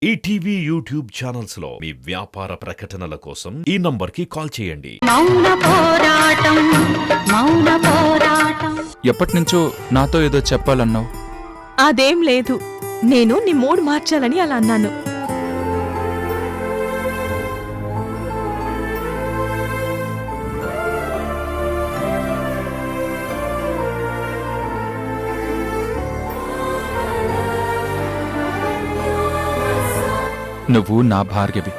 ETV YouTube channels లో మీ వ్యాపార ప్రకటనల కోసం ఈ నంబర్కి కాల్ చేయండి. మౌన పోరాటం. ఎప్పటినుంచో నాతో ఏదో చెప్పాలన్నావు. అదేం లేదు, నేను నీ మూడ్ మార్చాలని అలా అన్నాను. నువ్వు నా భార్యవి.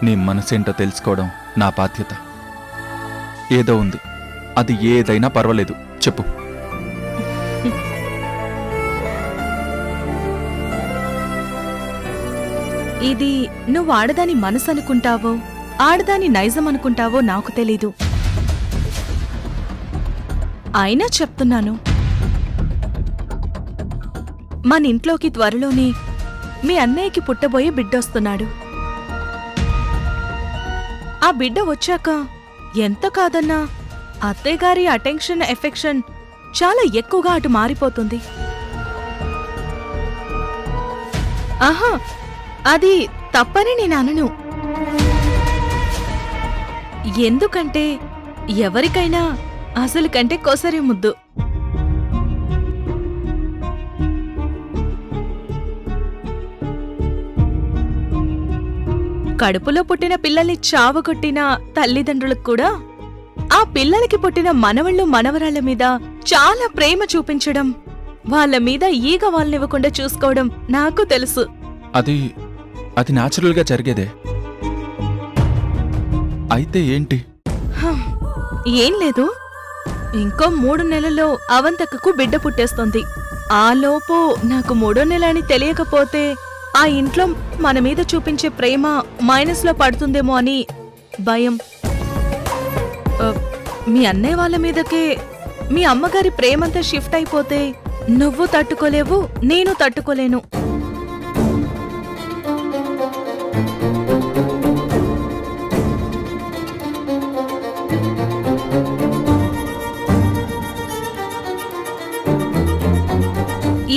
నీ మనసేంటో తెలుసుకోవడం నా బాధ్యత. ఏదో ఉంది, అది ఏదైనా పర్వాలేదు, చెప్పు. ఇది నువ్వు ఆడదాని మనసు అనుకుంటావో ఆడదాని నైజం అనుకుంటావో నాకు తెలీదు. అయినా చెప్తున్నాను, మన ఇంట్లోకి త్వరలోనే మీ అన్నయ్యకి పుట్టబోయే బిడ్డొస్తున్నాడు. ఆ బిడ్డ వచ్చాక ఎంత కాదన్నా అత్తయ్యగారి అటెన్షన్ ఎఫెక్షన్ చాలా ఎక్కువగా అటు మారిపోతుంది. ఆహా, అది తప్పని నేను అనను. ఎందుకంటే ఎవరికైనా అసలు కంటే కొసరి ముద్దు. కడుపులో పుట్టిన పిల్లల్ని చావగొట్టిన తల్లిదండ్రులకు కూడా ఆ పిల్లలకి పుట్టిన మనవళ్ళు మనవరాళ్ల మీద చాలా ప్రేమ చూపించడం, వాళ్ళ మీద ఈగ వాళ్ళనివ్వకుండా చూసుకోవడం నాకు తెలుసు. అది న్యాచురల్గా జరిగేదే. అయితే ఏంటి? ఏం లేదు, ఇంకో 3 నెలల్లో అవంతకకు బిడ్డ పుట్టేస్తుంది. ఆలోపు నాకు 3వ నెల అని తెలియకపోతే ఆ ఇంట్లో మన మీద చూపించే ప్రేమ మైనస్లో పడుతుందేమో అని భయం. మీ అన్నయ్య వాళ్ళ మీదకే మీ అమ్మగారి ప్రేమంతా షిఫ్ట్ అయిపోతే నువ్వు తట్టుకోలేవు, నేను తట్టుకోలేను.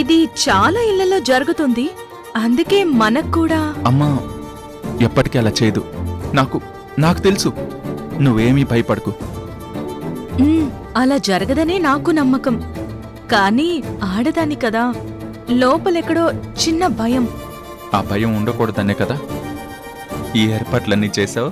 ఇది చాలా ఇళ్లలో జరుగుతుంది. అందుకే మనక్కూడా. అమ్మా ఎప్పటికీ అలా చేయదు. నాకు తెలుసు. నువ్వేమీ భయపడకు. అలా జరగదనే నాకు నమ్మకం. కానీ ఆడదాన్ని కదా, లోపలెక్కడో చిన్న భయం. ఆ భయం ఉండకూడదనే కదా ఈ ఏర్పాట్లన్నీ చేసావు.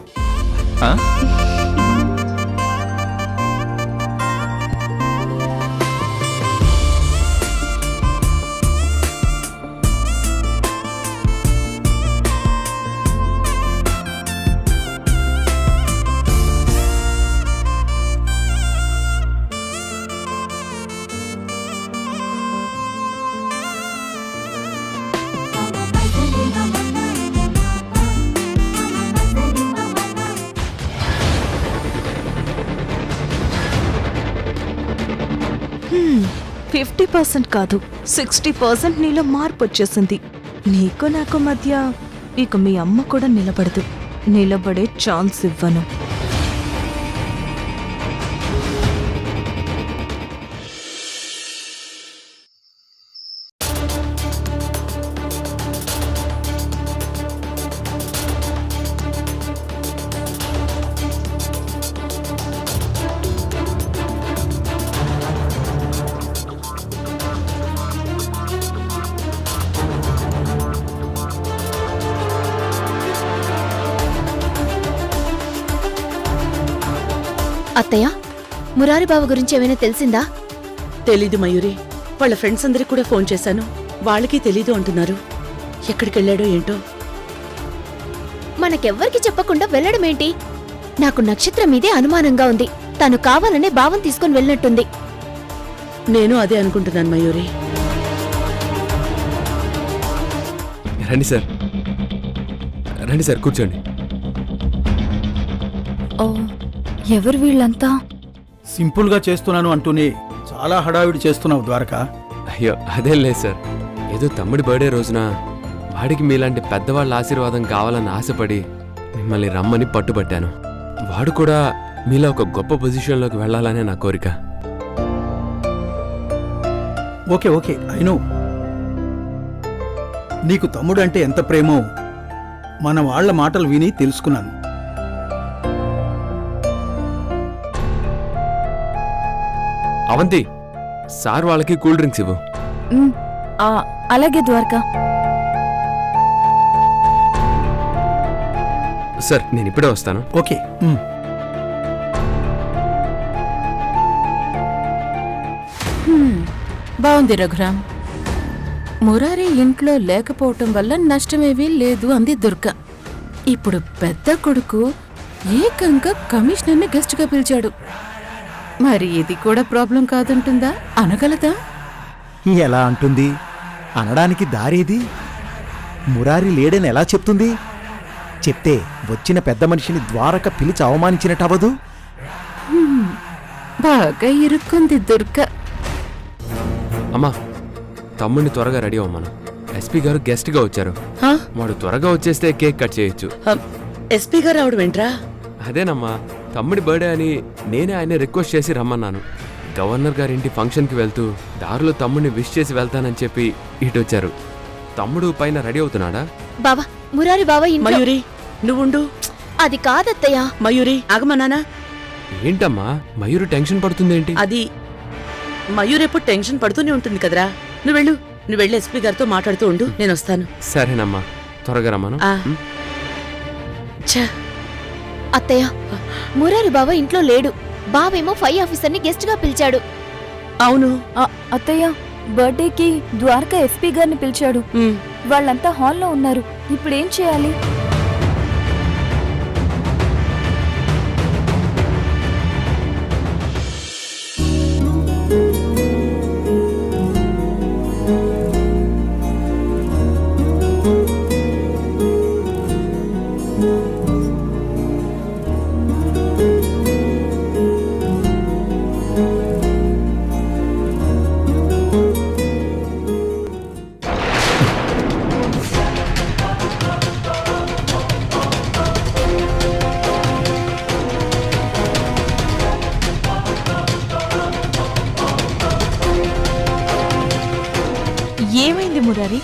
హ్మ్, 50% కాదు 60% నీలో మార్పు వచ్చేసింది. నీకు నాకు మధ్య ఇక మీ అమ్మ కూడా నిలబడదు. నిలబడే ఛాన్స్ ఇవ్వను. అత్తయ్య, మురారిబాబు గురించి ఏమైనా తెలిసిందా? తెలీదు మయూరి. వాళ్ళ ఫ్రెండ్స్ అందరికి కూడా ఫోన్ చేశాను, వాళ్ళకి తెలీదు అంటున్నారు. ఎక్కడికెళ్ళాడో ఏంటో. మనకెవ్వరికి చెప్పకుండా వెళ్ళడమేంటి? నాకు నక్షత్రం మీదే అనుమానంగా ఉంది. తను కావాలనే భావం తీసుకుని వెళ్ళినట్టుంది. నేను అదే అనుకుంటున్నాను మయూరి. రండి సార్, కూర్చోండి. ఓ, ఎవరు వీళ్ళంతా? సింపుల్ గా చేస్తున్నాను అంటూనే చాలా హడావిడి చేస్తున్నావు ద్వారకా. అయ్యో అదేం లేదు సార్, ఏదో తమ్ముడి బర్త్డే రోజున వాడికి మీలాంటి పెద్దవాళ్ళ ఆశీర్వాదం కావాలని ఆశపడి మిమ్మల్ని రమ్మని పట్టుబట్టాను. వాడు కూడా మీలా ఒక గొప్ప పొజిషన్లోకి వెళ్ళాలనే నా కోరిక. Okay okay, I know. నీకు తమ్ముడు అంటే ఎంత ప్రేమో మన వాళ్ళ మాటలు విని తెలుసుకున్నాను. అవంతి, సార్ వాళ్ళకి కూల్ డ్రింక్స్ ఇవ్వు. అలాగే ద్వారకా. సార్ నేను ఇప్పుడే వస్తాను. ఓకే. బాగుంది రఘురామ్. మురారి ఇంట్లో లేకపోవటం వల్ల నష్టమేమీ లేదు అంది దుర్గ. ఇప్పుడు పెద్ద కొడుకు ఏకంగా కమిషనర్ని గెస్ట్గా పిలిచాడు. మరి ఇది కూడా ప్రాబ్లం కాదంటుందా? అనగలదా? ఎలా అంటుంది? అనడానికి దారేది? మురారి లేడని ఎలా చెప్తుంది? చెప్తే వచ్చిన పెద్ద మనిషిని ద్వారక పిలిచి అవమానించినట్టవదు. బాగా ఇరుక్కుంది దుర్గ. అమ్మా, తమ్ముడిని త్వరగా రెడీ అవ్వమను. ఎస్పీ గారు గెస్ట్గా వచ్చారు. వాడు త్వరగా వచ్చేస్తే కేక్ కట్ చేయొచ్చు. ఎస్పీ గారు ఆవిడ వెంట్రా? అదేనమ్మా, తమ్ముడి బర్త్డే అని నేనే ఆయన రిక్వెస్ట్ చేసి రమ్మన్నాను. గవర్నర్ గారి ఇంటి ఫంక్షన్కి వెళ్తూ దారిలో తమ్ముడిని విష్ చేసి వెళ్తానని చెప్పి ఇటు వచ్చారు. తమ్ముడు పైన రెడీ అవుతున్నాడా? బావా, మురారి బావ ఇంట్లో. మయూరి నువ్వుండు. అది కాదత్తయ్య. మయూరి ఆగమన్నానా? ఏంటమ్మా మయూరు టెన్షన్ పడుతుందేంటి? అది మయూరి ఎప్పుడు టెన్షన్ పడుతూనే ఉంటుంది కదరా. నువ్వు వెళ్ళి ఎస్పీ గారితో మాట్లాడుతూ ఉండు, నేను వస్తాను. సరేనమ్మా, త్వరగా రమ్మను. అత్తయ్య, మురారి బావ ఇంట్లో లేడు. బావేమో 5 ఆఫీసర్ని గెస్ట్ గా పిలిచాడు. అవును అత్తయ్య, బర్త్డేకి ద్వారకా ఎస్పీ గారిని పిలిచాడు. వాళ్ళంతా హాల్లో ఉన్నారు. ఇప్పుడేం చేయాలి? ఏమైంది మురారి?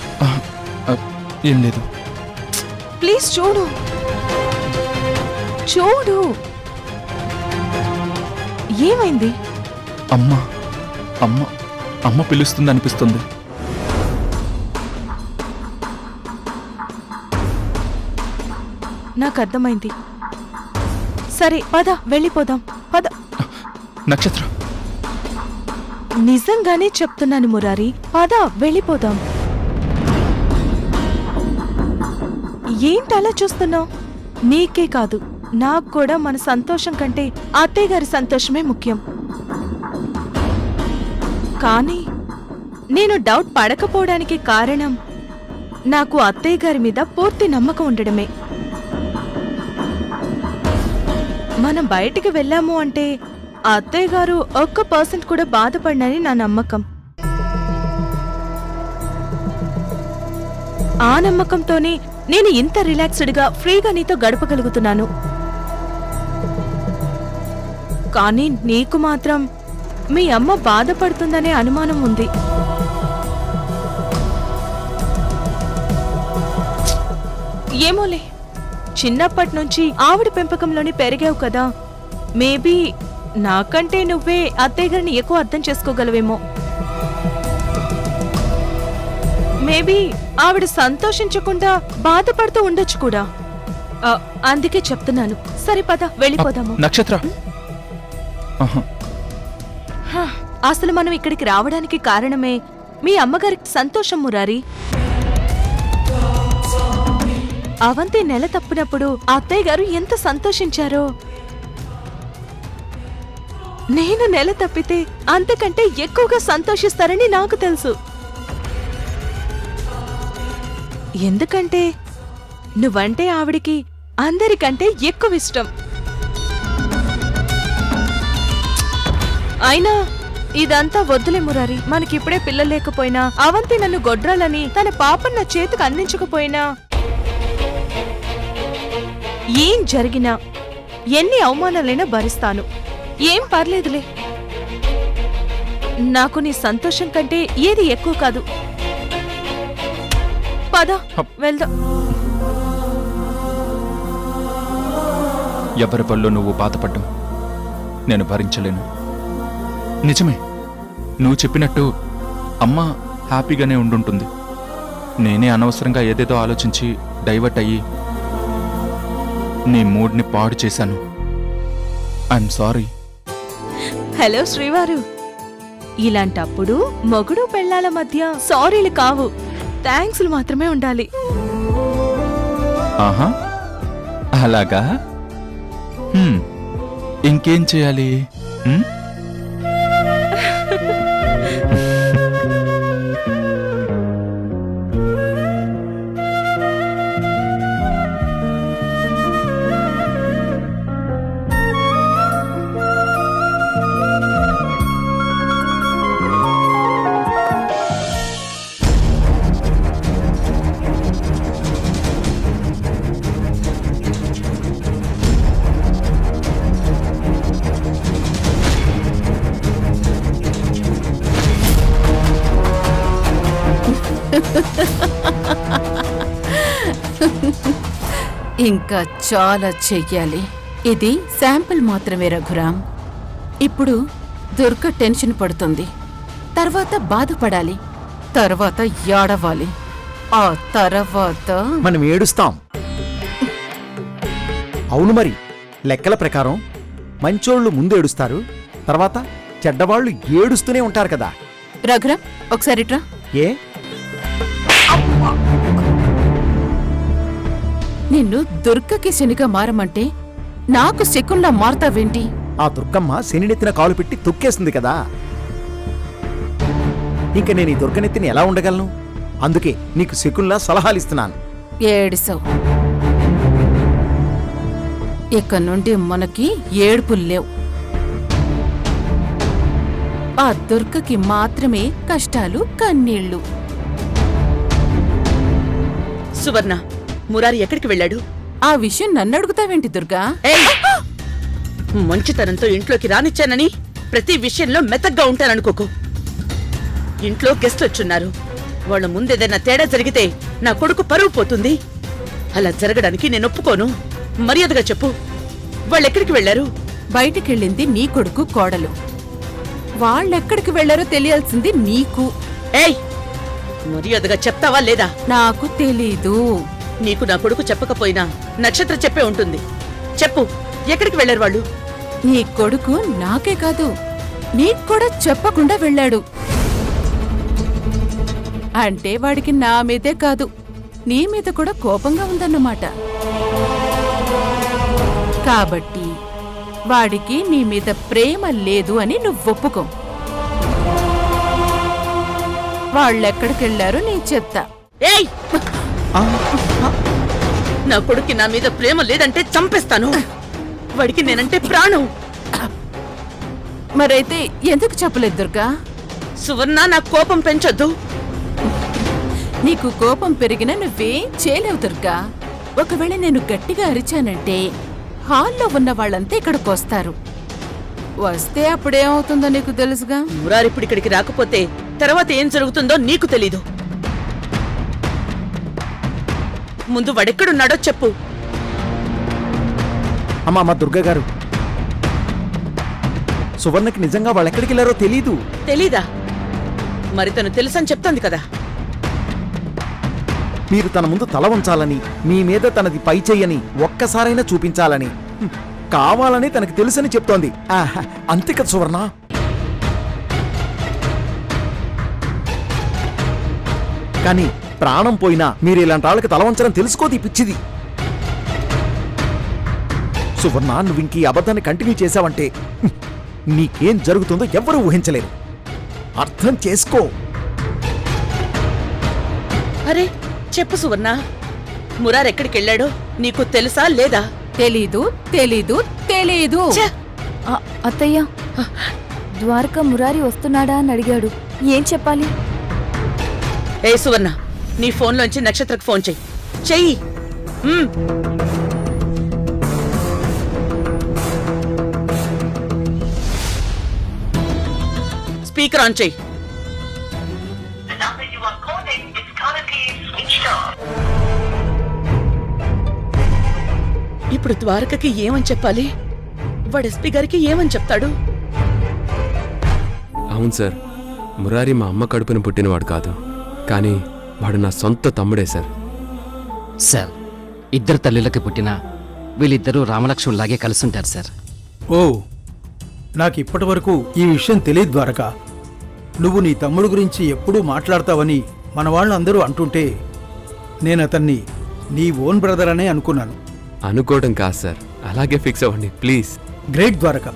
ఏం లేదు. ప్లీజ్ చూడు. ఏమైంది? అమ్మ అమ్మ అమ్మ పిలుస్తుంది అనిపిస్తుంది. నాకు అర్థమైంది. సరే పద, వెళ్ళిపోదాం. పద. నక్షత్ర, నిజంగానే చెప్తున్నాను మురారి, పద వెళ్ళిపోదాం. ఏంటలా చూస్తున్నావు? నీకే కాదు, నాకు కూడా మన సంతోషం కంటే అత్తయ్య గారి సంతోషమే ముఖ్యం. కానీ నేను డౌట్ పడకపోవడానికి కారణం నాకు అత్తయ్య గారి మీద పూర్తి నమ్మకం ఉండడమే. మనం బయటికి వెళ్ళాము అంటే అత్తయ్య గారు 1% కూడా బాధపడినని నా నమ్మకం. ఆ నమ్మకంతోనే నేను ఇంత రిలాక్స్డ్గా ఫ్రీగా నీతో గడపగలుగుతున్నాను. కానీ నీకు మాత్రం మీ అమ్మ బాధపడుతుందనే అనుమానం ఉంది. ఏమోలే, చిన్నప్పటి నుంచి ఆవిడ పెంపకంలోనే పెరిగావు కదా. మేబీ నాకంటే నువ్వే అత్తయ్య గారిని ఎక్కువ అర్థం చేసుకోగలవేమో. మేబీ ఆవిడ సంతోషించకుండా బాధపడుతూ ఉండొచ్చు కూడా. అందుకే చెప్తున్నాను. సరే పద, వెళ్ళిపోదాము. నక్షత్ర, అసలు మనం ఇక్కడికి రావడానికి కారణమే మీ అమ్మగారికి సంతోషం మురారి. అవంతి నెల తప్పినప్పుడు అత్తయ్య గారు ఎంత సంతోషించారో. నేను నెల తప్పితే అంతకంటే ఎక్కువగా సంతోషిస్తారని నాకు తెలుసు. ఎందుకంటే నువ్వంటే ఆవిడికి అందరికంటే ఎక్కువ ఇష్టం. అయినా ఇదంతా వద్దులే మురారి. మనకిప్పుడే పిల్లలు లేకపోయినా, అవంతి నన్ను గొడ్రాలని తన పాపన్న చేతికి అందించకపోయినా, ఏం జరిగినా ఎన్ని అవమానాలైనా భరిస్తాను. ఏం పర్లేదులే. నాకు నీ సంతోషం కంటే ఏది ఎక్కువ కాదు. పద హప్. వెళ్దాం. ఎవరి వల్ల నువ్వు బాధపడ్డం నేను భరించలేను. నిజమే, నువ్వు చెప్పినట్టు అమ్మ హ్యాపీగానే ఉండుంటుంది. నేనే అనవసరంగా ఏదేదో ఆలోచించి డైవర్ట్ అయ్యి నీ మూడ్ని పాడు చేశాను. I'm sorry. హలో శ్రీవారు, ఇలాంటప్పుడు మొగుడు పెళ్ళాల మధ్య సారీలు కావు, థ్యాంక్స్లు మాత్రమే ఉండాలి. ఆహా, అలాగా? ఇంకేం చేయాలి? హ్మ్? ఇంకా చాలా చెయ్యాలి. ఇది శాంపిల్ మాత్రమే రఘురాం. ఇప్పుడు దుర్గ టెన్షన్ పడుతుంది, తర్వాత బాధపడాలి, తర్వాత ఏడవాలి, ఆ తర్వాత మనం ఏడుస్తాం. అవును మరి, లెక్కల ప్రకారం మంచోళ్ళు ముందు ఏడుస్తారు, తర్వాత చెడ్డవాళ్ళు ఏడుస్తూనే ఉంటారు కదా. రఘురాం ఒకసారి ఇట్రా. ఏ నిన్ను దుర్గకి శనిగా మారమంటే నాకు శకుల్లా మారతావేంటి? ఆ దుర్గమ్మ శనినెత్తిన కాలు పెట్టి తొక్కేస్తుంది కదా. ఇంక నేను ఈ దుర్గనెత్తిని ఎలా ఉండగలను? అందుకే నీకు శకుల్లా సలహాలిస్తున్నాను. ఏడిసావు. ఇక నుండి మనకి ఏడుపులు లేవు. ఆ దుర్గకి మాత్రమే కష్టాలు, కన్నీళ్లు. సువర్ణ, మురారి ఎక్కడికి వెళ్ళాడు? ఆ విషయం నన్ను అడుగుతావేంటి దుర్గా? ఏయ్! మంచితనంతో ఇంట్లోకి రానిచ్చానని ప్రతి విషయంలో మెతగ్గా ఉంటాననుకోకు. ఇంట్లో గెస్ట్ వచ్చున్నారు, వాళ్ళ ముందేదైనా తేడా జరిగితే నా కొడుకు పరువు పోతుంది. అలా జరగడానికి నేను ఒప్పుకోను. మర్యాదగా చెప్పు, వాళ్ళెక్కడికి వెళ్లారు? బయటికెళ్ళింది నీ కొడుకు, కోడలు. వాళ్ళెక్కడికి వెళ్లారో తెలియాల్సింది నీకు. ఏయ్! మర్యాదగా చెప్తావా లేదా? నాకు తెలీదు. నీకు నా కొడుకు చెప్పకపోయినా నక్షత్ర చెప్పే ఉంటుంది. చెప్పు, ఎక్కడికి వెళ్లారు వాళ్ళు? నీ కొడుకు నాకే కాదు నీకు కూడా చెప్పకుండా వెళ్ళాడు. అంటే వాడికి నా మీదే కాదు, నీ మీద కూడా కోపంగా ఉందన్నమాట. కాబట్టి వాడికి నీ మీద ప్రేమ లేదు అని నువ్వు ఒప్పుకో. వాళ్ళెక్కడికెళ్లారో నేను చెప్తా. ఏయ్! నా కొడుక్కి నా మీద ప్రేమ లేదంటే చంపేస్తాను. వాడికి నేనంటే ప్రాణం. మరైతే ఎందుకు చెప్పలేదు దుర్గా? సువర్ణ, నా కోపం పెంచొద్దు. నీకు కోపం పెరిగినా నువ్వేం చేయలేవు దుర్గా. ఒకవేళ నేను గట్టిగా అరిచానంటే హాల్లో ఉన్న వాళ్ళంతా ఇక్కడికొస్తారు. వస్తే అప్పుడేమవుతుందో నీకు తెలుసుగా. మురారిప్పుడు ఇక్కడికి రాకపోతే తర్వాత ఏం జరుగుతుందో నీకు తెలీదు. ముందు వాడెక్కడున్నాడో చెప్పు. అమ్మా దుర్గా గారు, సువర్ణకి నిజంగా వాళ్ళెక్కడికి వెళ్ళారో తెలీదు. తెలీదా? మరి తను తెలుసని చెప్తోంది కదా. మీరు తన ముందు తల ఉంచాలని, మీ మీద తనది పై చెయ్యని ఒక్కసారైనా చూపించాలని, కావాలని తనకి తెలుసని చెప్తోంది. అంతే కదా సువర్ణ? కానీ ప్రాణం పోయినా మీరు ఇలాంటి వాళ్ళకి తల వంచడం తెలుసుకోది పిచ్చిది. సువర్ణ, నువ్వు ఇంక ఈ అబద్ధాన్ని కంటిన్యూ చేశావంటే నీకేం జరుగుతుందో ఎవ్వరూ ఊహించలేరు. అర్థం చేసుకో. అరే చెప్పు సువర్ణ, మురార్ ఎక్కడికి వెళ్ళాడో నీకు తెలుసా లేదా? తెలీదు తెలీదు తెలీదు. ఛే! అత్తయ్య, ద్వారక మురారి వస్తున్నాడా అని అడిగాడు. ఏం చెప్పాలి? ఏ సువర్ణ, నీ ఫోన్లోంచి నక్షత్రకు ఫోన్ చెయ్యి. చెయ్యి. స్పీకర్ ఆన్ చెయ్యి. The number you are calling is currently switched off. ఇప్పుడు ద్వారకకి ఏమని చెప్పాలి? వాడు ఎస్పీ గారికి ఏమని చెప్తాడు? అవును సార్, మురారి మా అమ్మ కడుపున పుట్టినవాడు కాదు, కానీ వాడు నా సొంత తమ్ముడే సార్. సార్, ఇద్దరు తల్లులకి పుట్టిన వీళ్ళిద్దరూ రామలక్ష్మణులాగే కలిసుంటారు సార్. ఓ, నాకు ఇప్పటి వరకు ఈ విషయం తెలియదు ద్వారక. నువ్వు నీ తమ్ముడు గురించి ఎప్పుడూ మాట్లాడతావని మన వాళ్ళందరూ అంటుంటే నేను అతన్ని నీ ఓన్ బ్రదర్ అనే అనుకున్నాను. అనుకోవడం కాదు సార్, అలాగే ఫిక్స్ అవ్వండి please. Great Dwaraka,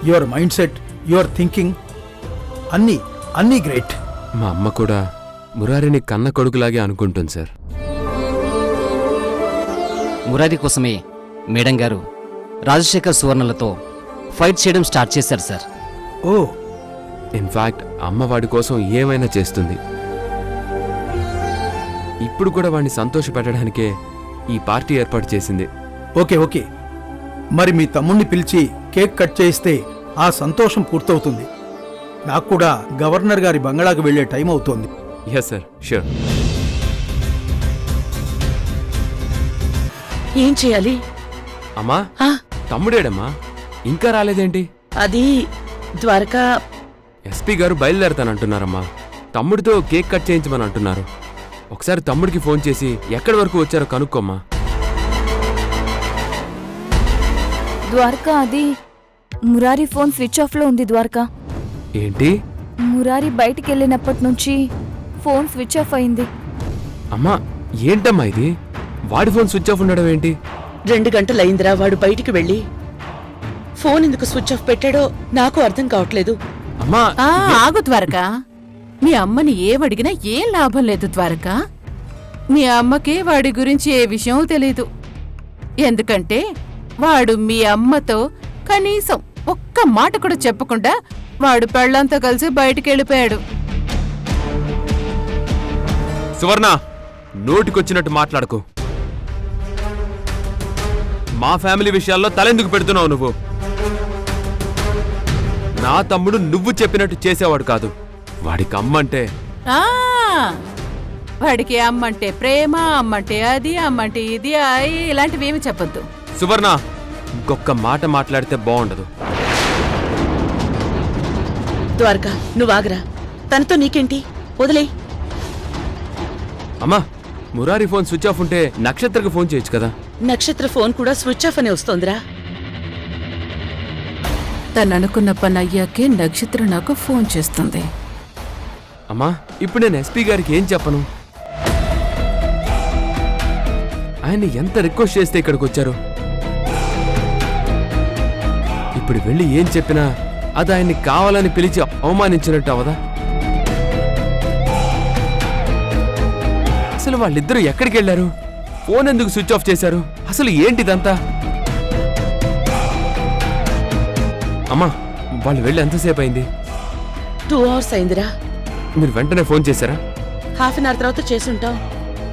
your mind set, your thinking అన్నీ గ్రేట్. మా అమ్మ కూడా మురారిని కన్న కొడుకులాగే అనుకుంటుంది సార్. మురారి కోసమే మేడం గారు రాజశేఖర్ సువర్ణలతో ఫైట్ చేయడం స్టార్ట్ చేశారు సార్. ఓ, ఇన్ఫాక్ట్ అమ్మ వాడి కోసం ఏమైనా చేస్తుంది. ఇప్పుడు కూడా వాడిని సంతోషపెట్టడానికే ఈ పార్టీ ఏర్పాటు చేసింది. ఓకే. మరి మీ తమ్ముణ్ణి పిలిచి కేక్ కట్ చేయిస్తే ఆ సంతోషం పూర్తవుతుంది. నాకు కూడా గవర్నర్ గారి బంగళాకు వెళ్లే టైం అవుతోంది. Yes sir, sure. ఏం చేయాలి? అమ్మా, ఆ, తమ్ముడేడమ్మా ఇంకా రాలేదేంటి? అది ద్వారక, ఎస్పీ గారు బయలుదేరతానంటున్నారమ్మా. తమ్ముడితో కేక్ కట్ చేయించమని అంటున్నారు. ఒకసారి తమ్ముడికి ఫోన్ చేసి ఎక్కడి వరకు వచ్చారో కనుక్కోమ్మా. ద్వారకా, అది మురారి ఫోన్ స్విచ్ ఆఫ్ లో ఉంది ద్వారకా. ఏంటి? మురారి బయటికి వెళ్ళినప్పటి నుంచి ఫోన్ స్విచ్ ఆఫ్ అయింది. అమ్మా, ఏంటమ్మా ఇది? వాడి ఫోన్ స్విచ్ ఆఫ్ ఉండడం ఏంటి? 2 గంటలైందిరా వాడు బయటికి వెళ్ళి. ఫోన్ ఎందుకు స్విచ్ ఆఫ్ పెట్టాడో నాకు అర్థం కావట్లేదు. అమ్మా, ఆగు ద్వారక. మీ అమ్మని ఏమడిగినా ఏం లాభం లేదు ద్వారక. మీ అమ్మకి వాడి గురించి ఏ విషయం తెలీదు. ఎందుకంటే వాడు మీ అమ్మతో కనీసం ఒక్క మాట కూడా చెప్పకుండా వాడు పెళ్ళంతా కలిసి బయటికి వెళ్ళిపోయాడు. సువర్ణ, నోటికొచ్చినట్టు మాట్లాడకు. మా ఫ్యామిలీ విషయాల్లో తలెందుకు పెడుతున్నావు నువ్వు? నా తమ్ముడు నువ్వు చెప్పినట్టు చేసేవాడు కాదు. వాడికి అమ్మంటే ఆ వాడికి అమ్మంటే ప్రేమ, అమ్మంటే అది, అమ్మంటే ఇది, ఇలాంటివి ఏమి చెప్పొద్దు. సువర్ణ, ఇంకొక్క మాట మాట్లాడితే బాగుండదు. ద్వారక, నువ్వు ఆగరా. తనతో నీకేంటి? వదిలే. అమ్మా, మురారి ఫోన్ స్విచ్ ఆఫ్ ఉంటే నక్షత్రకు ఫోన్ చేయొచ్చు కదా. నక్షత్ర ఫోన్ కూడా స్విచ్ ఆఫ్ అనే వస్తోందిరా. తను అనుకున్న పని అయ్యాకే నక్షత్ర నాకు ఫోన్ చేస్తుంది. అమ్మా, ఇప్పుడు నేను ఎస్పీ గారికి ఏం చెప్పను? ఆయన ఎంత రిక్వెస్ట్ చేస్తే ఇక్కడికి వచ్చారు. ఇప్పుడు వెళ్ళి ఏం చెప్పినా అది ఆయన్ని కావాలని పిలిచి అవమానించినట్టు అవదా? అసలు వాళ్ళిద్దరూ ఎక్కడికి వెళ్ళారు? ఫోన్ ఎందుకు స్విచ్ ఆఫ్ చేశారు? అసలు ఏంటిదంతా? అమ్మా, వాళ్ళు వెళ్ళి ఎంతసేపు అయింది? 2 hours అయిందిరా. మీరు వెంటనే ఫోన్ చేశారా? ½ an hour తర్వాత చేసుంటాం.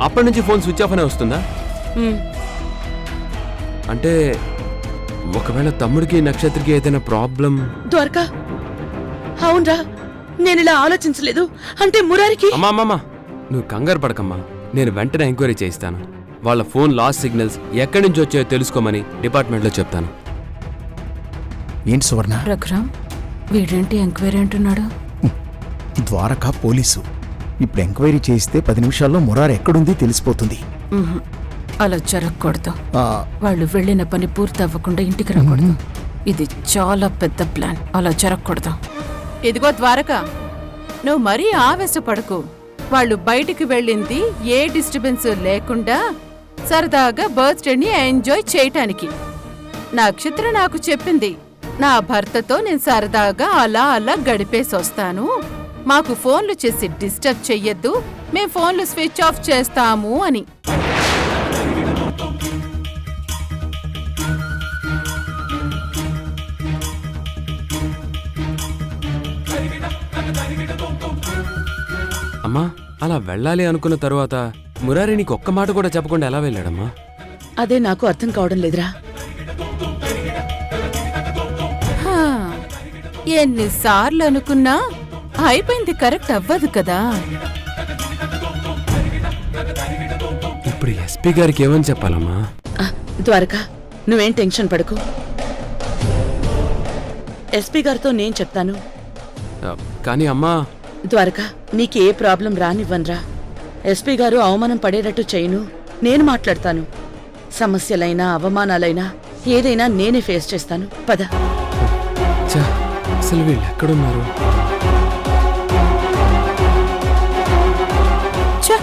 అప్పటి నుంచి ఫోన్ స్విచ్ ఆఫ్ అనే వస్తుందా? అంటే ఒకవేళ తమ్ముడికి నక్షత్రకి ఏదైనా ప్రాబ్లం? ద్వారక, అవునరా, నేను ఇలా ఆలోచించలేదు. అంటే మురారికి. అమ్మా, నువ్వు కంగారు పడకమ్మా. నేను వెంటనే ఎంక్వైరీ చేయిస్తాను. వాళ్ళ ఫోన్ లాస్ట్ సిగ్నల్స్ ఎక్కడి నుంచి వచ్చాయో తెలుసుకోమని డిపార్ట్మెంట్లో చెప్తాను. ఏంటి సువర్ణ? రఘురామ్, వీడేంటి ఎంక్వైరీ అంటున్నాడు? ద్వారక పోలీసు. ఇప్పుడు ఎంక్వైరీ చేస్తే 10 నిమిషాల్లో మురారి ఎక్కడుంది తెలిసిపోతుంది. అలా జరగకూడదు. ఆ, వాళ్ళు వెళ్ళిన పని పూర్తి అవ్వకుండా ఇంటికి రాకూడదు. ఇది చాలా పెద్ద ప్లాన్. అలా జరగకూడదు. ఇదిగో ద్వారక, నువ్వు మరీ ఆవేశపడకు. వాళ్ళు బయటికి వెళ్ళింది ఏ డిస్టర్బెన్స్ లేకుండా సరదాగా బర్త్డేని ఎంజాయ్ చేయటానికి. నక్షత్ర నాకు చెప్పింది, నా భర్తతో నేను సరదాగా అలా గడిపేసొస్తాను, మాకు ఫోన్లు చేసి డిస్టర్బ్ చెయ్యొద్దు, మేం ఫోన్లు స్విచ్ ఆఫ్ చేస్తాము అని. అమ్మా, అలా వెళ్ళాలి అనుకున్న తరువాత మురారి నీకు ఒక్క మాట కూడా చెప్పకుండా ఎలా వెళ్ళాడమ్మా? అదే నాకు అర్థం కావడం లేదురా. హా, ఎన్నిసార్లు అనుకున్నా అయిపోయింది కరెక్ట్ అవ్వదు కదా. ఇప్పుడు ఎస్పీ గారికి ఏమని చెప్పాలమ్మా? ద్వారక, నువ్వేం టెన్షన్ పడకు. ఎస్పీ గారితో నేను చెప్తాను. కానీ అమ్మా, ద్వారక, నీకే ప్రాబ్లం రానివ్వన్రా. ఎస్పీ గారు అవమానం పడేటట్టు చేయను. నేను మాట్లాడతాను. సమస్యలైనా అవమానాలైనా ఏదైనా నేనే ఫేస్ చేస్తాను. పద. ఛ, అసలు వీళ్ళు ఎక్కడున్నారు? ఛ!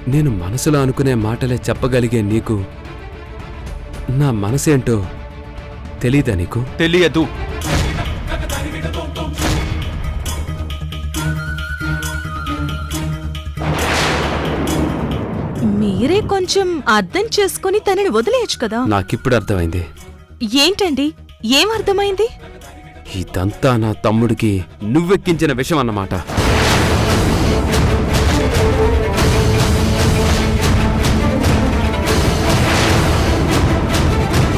నేను మనసులో అనుకునే మాటలే చెప్పగలిగే నీకు నా మనసేంటో తెలీదా నీకు? తెలియదు. మీరే కొంచెం అర్థం చేసుకుని తనని వదిలేయచ్చు కదా. నాకిప్పుడు అర్థమైంది. ఏంటండి, ఏం అర్థమైంది? ఇదంతా నా తమ్ముడికి నువ్వెక్కించిన విషయం అన్నమాట.